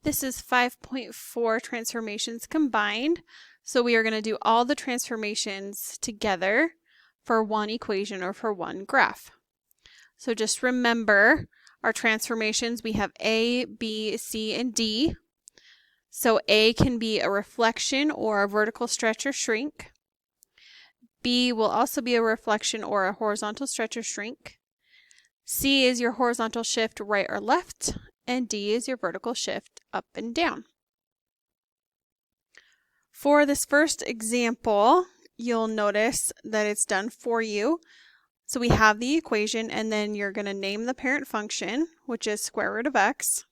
This is 5.4 transformations combined. So we are going to do all the transformations together for one equation or for one graph. So just remember our transformations. We have A, B, C, and D. So A can be a reflection or a vertical stretch or shrink. B will also be a reflection or a horizontal stretch or shrink. C is your horizontal shift right or left, and D is your vertical shift up and down. For this first example, you'll notice that it's done for you. So we have the equation, and then you're going to name the parent function, which is square root of x.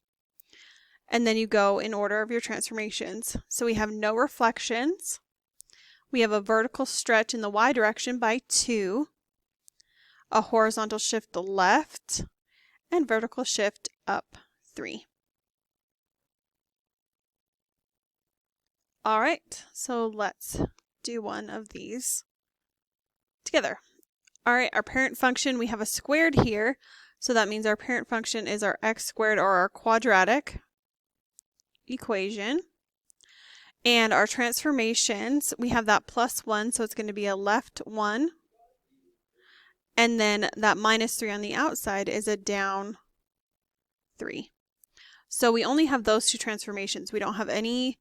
And then you go in order of your transformations. So we have no reflections. We have a vertical stretch in the y direction by 2, a horizontal shift left, and vertical shift up 3. All right, so let's do one of these together. All right, our parent function, we have a squared here, so that means our parent function is our x squared or our quadratic equation. And our transformations, we have that plus 1, so it's going to be a left 1. And then that minus 3 on the outside is a down 3. So we only have those two transformations. We don't have any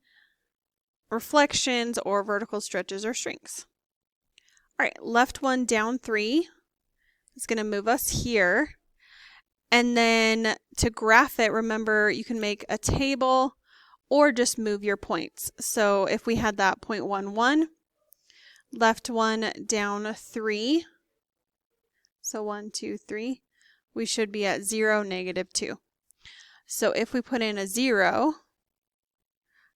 reflections or vertical stretches or shrinks. All right, left 1, down 3 is going to move us here. And then to graph it, remember you can make a table or just move your points. So if we had that 0.11, left 1, down 3, so 1, 2, 3, we should be at 0, negative 2. So if we put in a 0,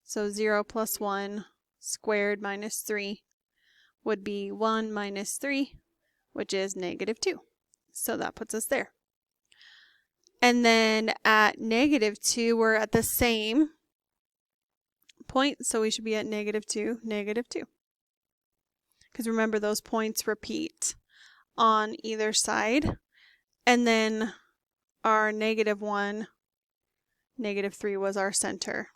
so 0 plus 1 squared minus 3 would be 1 minus 3, which is negative 2. So that puts us there. And then at negative 2, we're at the same point, so we should be at negative 2, negative 2. Because remember, those points repeat on either side. And then our negative 1, negative 3 was our center.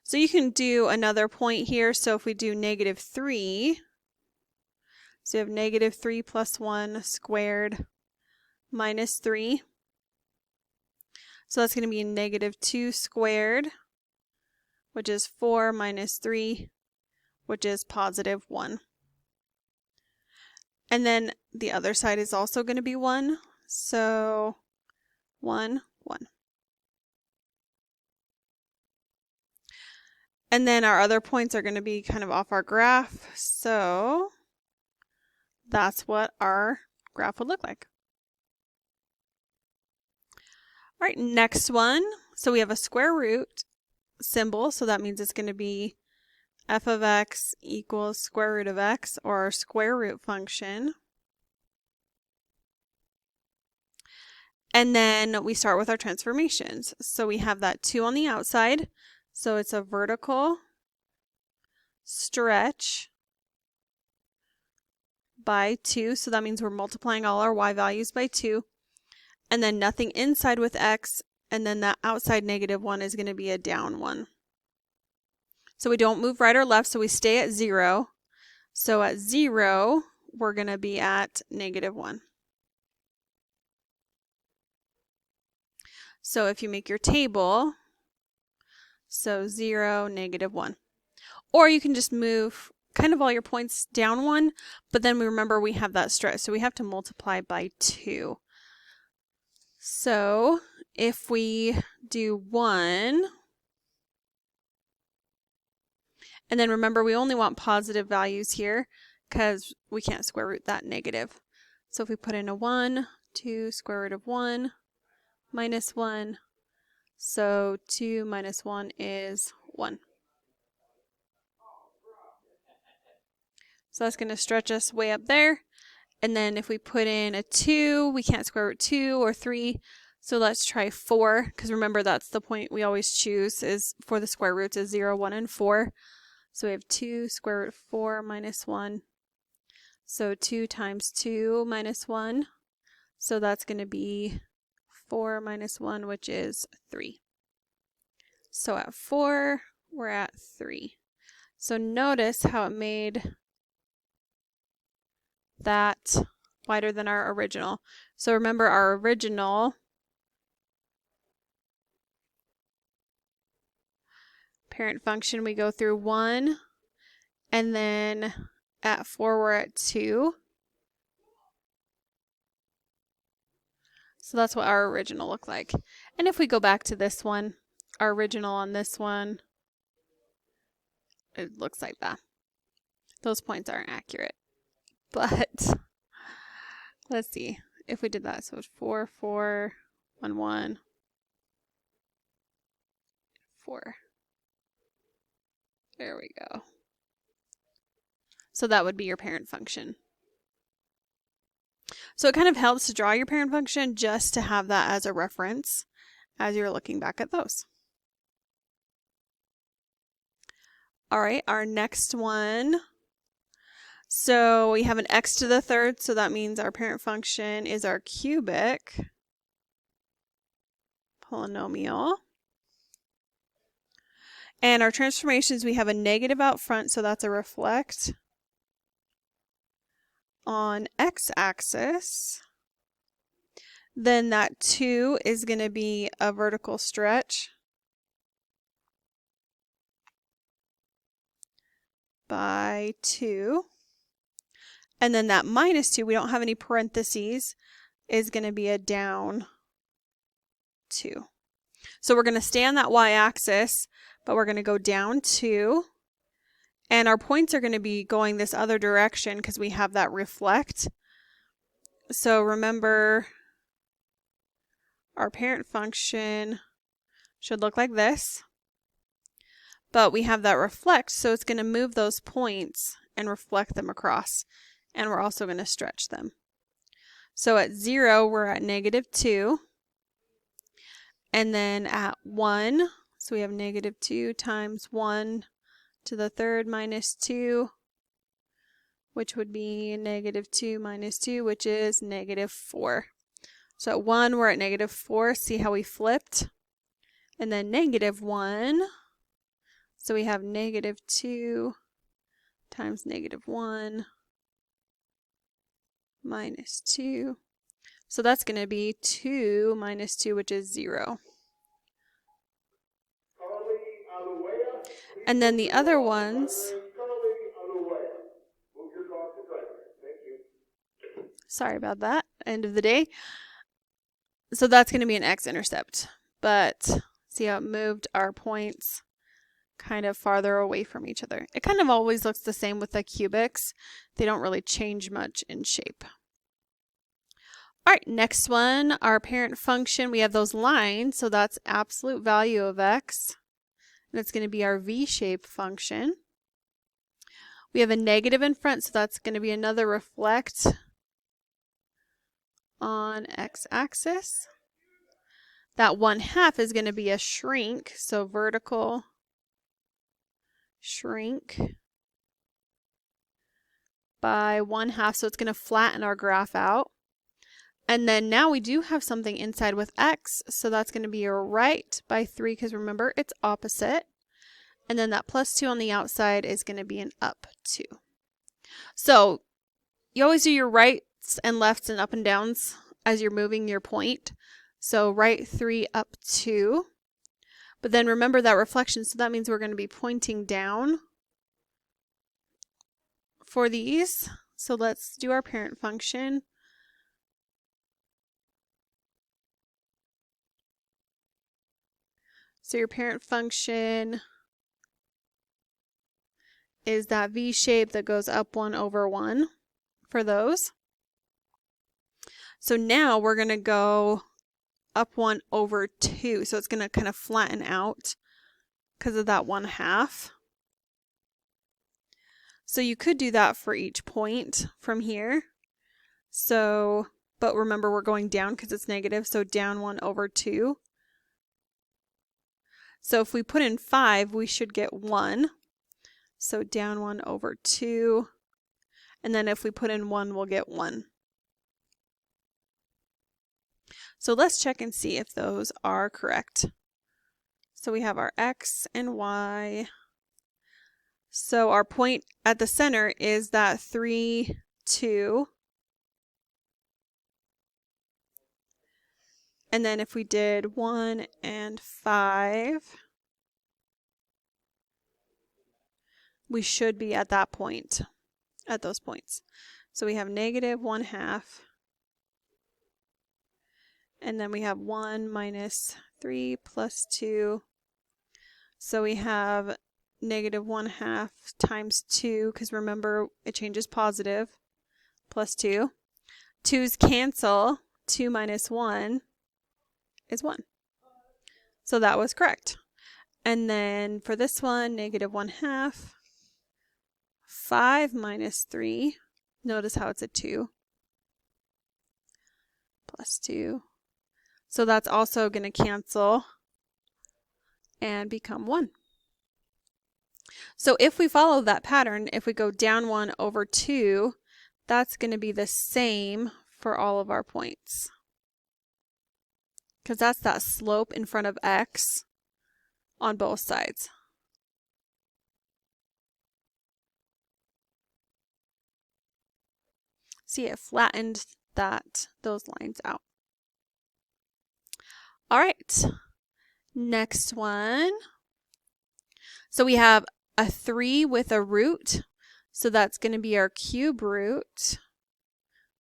So you can do another point here. So if we do negative 3, so you have negative 3 plus 1 squared minus 3. So that's going to be negative 2 squared, which is 4 minus 3, which is positive 1. And then the other side is also going to be 1. So 1, 1. And then our other points are going to be kind of off our graph. So that's what our graph would look like. All right, next one. So we have a square root symbol. So that means it's going to be f of x equals square root of x, or our square root function. And then we start with our transformations. So we have that 2 on the outside. So it's a vertical stretch by 2. So that means we're multiplying all our y values by 2. And then nothing inside with x. And then that outside negative 1 is going to be a down 1. So we don't move right or left, so we stay at 0. So at 0, we're going to be at negative 1. So if you make your table, so 0, negative 1. Or you can just move kind of all your points down 1, but then we remember we have that stretch, so we have to multiply by 2. So if we do 1, and then remember we only want positive values here because we can't square root that negative. So if we put in a 1, 2 square root of 1 minus 1, so 2 minus 1 is 1. So that's going to stretch us way up there. And then if we put in a 2, we can't square root 2 or 3. So let's try 4, because remember that's the point we always choose is for the square roots is 0, 1, and 4. So we have 2 square root of 4 minus 1. So 2 times 2 minus 1. So that's going to be 4 minus 1, which is 3. So at 4, we're at 3. So notice how it made that wider than our original. So remember our original parent function, we go through 1, and then at 4 we're at 2. So that's what our original looked like. And if we go back to this one, our original on this one, it looks like that. Those points aren't accurate. But let's see if we did that. So it's 4, 4, 1, 1, 4. There we go. So that would be your parent function. So it kind of helps to draw your parent function just to have that as a reference as you're looking back at those. All right, our next one. So we have an x to the third, so that means our parent function is our cubic polynomial. And our transformations, we have a negative out front, so that's a reflect on x-axis. Then that 2 is going to be a vertical stretch by 2. And then that minus 2, we don't have any parentheses, is going to be a down 2. So we're going to stay on that y-axis, but we're going to go down 2. And our points are going to be going this other direction because we have that reflect. So remember, our parent function should look like this. But we have that reflect, so it's going to move those points and reflect them across. And we're also going to stretch them. So at 0, we're at negative 2. And then at 1, so we have negative 2 times 1 to the third minus 2, which would be negative 2 minus 2, which is negative 4. So at 1, we're at negative 4. See how we flipped? And then negative 1. So we have negative 2 times negative 1 minus 2. So that's going to be 2 minus 2, which is 0. And then the other ones, sorry about that, end of the day. So that's going to be an x-intercept. But see how it moved our points kind of farther away from each other. It kind of always looks the same with the cubics. They don't really change much in shape. All right, next one, our parent function. We have those lines, so that's absolute value of x. And it's going to be our v-shaped function. We have a negative in front, so that's going to be another reflect on x-axis. That 1/2 is going to be a shrink, so vertical shrink by 1/2, so it's going to flatten our graph out. And then now we do have something inside with x, so that's going to be a right by 3, because remember, it's opposite. And then that plus 2 on the outside is going to be an up 2. So you always do your rights and lefts and up and downs as you're moving your point. So right 3, up 2. But then remember that reflection, so that means we're going to be pointing down for these. So let's do our parent function. So your parent function is that V shape that goes up 1 over 1 for those. So now we're going to go up 1 over 2. So it's going to kind of flatten out because of that 1/2. So you could do that for each point from here. So, but remember we're going down because it's negative, so down 1 over 2. So if we put in 5, we should get 1. So down 1 over 2. And then if we put in 1, we'll get 1. So let's check and see if those are correct. So we have our x and y. So our point at the center is that 3, 2. And then if we did 1 and 5, we should be at that point, at those points. So we have negative 1/2. And then we have 1 minus 3 plus 2. So we have negative 1/2 times 2, because remember it changes positive, plus 2. 2's cancel. 2 minus 1 is 1. So that was correct. And then for this one, negative 1/2. 5 minus 3. Notice how it's a 2. Plus 2. So that's also going to cancel and become 1. So if we follow that pattern, if we go down 1 over 2, that's going to be the same for all of our points. Because that's that slope in front of x on both sides. See, it flattened those lines out. All right, next one. So we have a 3 with a root. So that's going to be our cube root.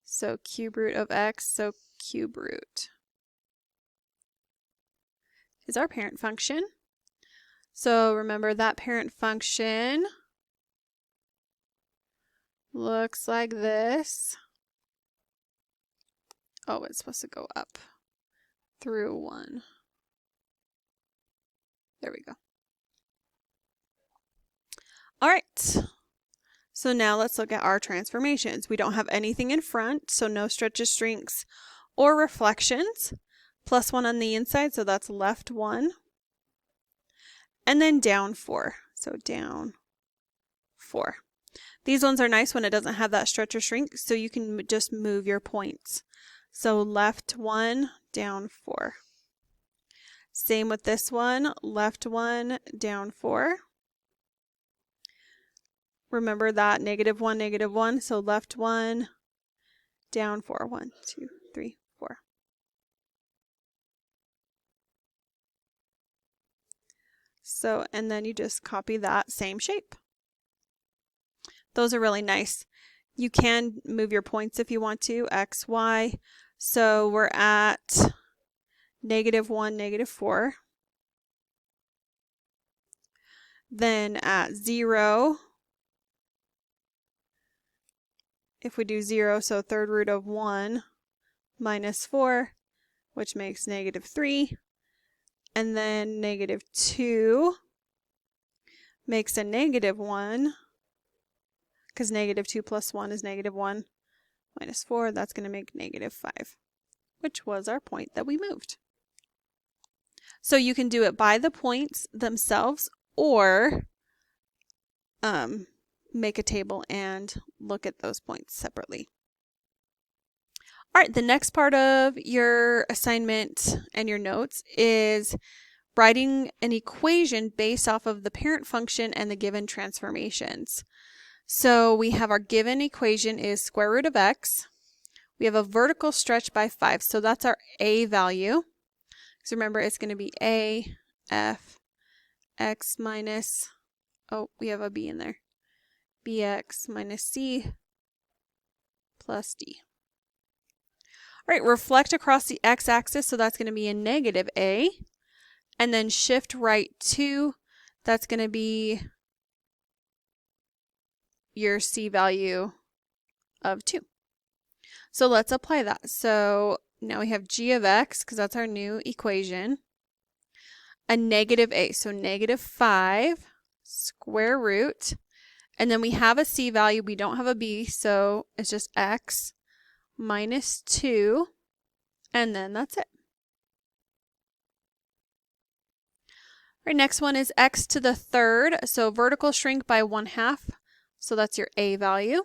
So cube root of x, so cube root is our parent function. So remember that parent function looks like this. Oh, it's supposed to go up through 1. There we go. All right. So now let's look at our transformations. We don't have anything in front, so no stretches, shrinks, or reflections. Plus 1 on the inside, so that's left 1. And then down 4. So down 4. These ones are nice when it doesn't have that stretch or shrink, so you can just move your points. So left 1, down 4. Same with this one, left 1, down 4. Remember that negative 1, so left 1, down 4. 1, 2, 3, 4. So, and then you just copy that same shape. Those are really nice. You can move your points if you want to, x, y. So we're at negative 1, negative 4. Then at 0, if we do 0, so third root of 1 minus 4, which makes negative 3. And then negative 2 makes a negative 1, because negative 2 plus 1 is negative 1 minus 4. That's going to make negative 5, which was our point that we moved. So you can do it by the points themselves, or make a table and look at those points separately. All right, the next part of your assignment and your notes is writing an equation based off of the parent function and the given transformations. So we have our given equation is square root of x. We have a vertical stretch by 5, so that's our a value. So remember, it's going to be a, f, x minus, oh, we have a b in there, bx minus c plus d. All right, reflect across the x-axis, so that's going to be a negative a. And then shift right 2, that's going to be your c value of 2. So let's apply that. So now we have g of x, because that's our new equation, a negative a, so negative 5 square root. And then we have a c value, we don't have a b, so it's just x minus 2, and then that's it. All right, next one is x to the third, so vertical shrink by 1/2, so that's your a value.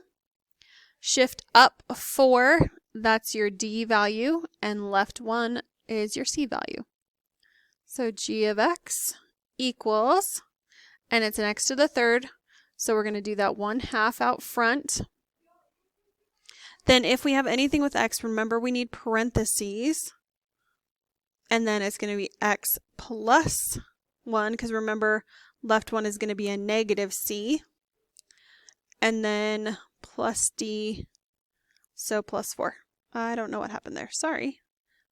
Shift up 4, that's your D value, and left one is your C value. So g of x equals, and it's an x to the third, so we're going to do that 1/2 out front. Then if we have anything with x, remember we need parentheses, and then it's going to be x plus 1, because remember left one is going to be a negative c, and then plus d, so plus 4. I don't know what happened there, sorry.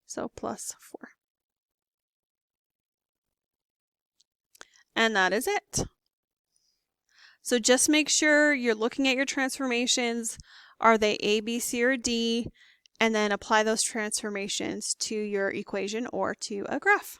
So plus 4. And that is it. So just make sure you're looking at your transformations. Are they A, B, C, or D? And then apply those transformations to your equation or to a graph.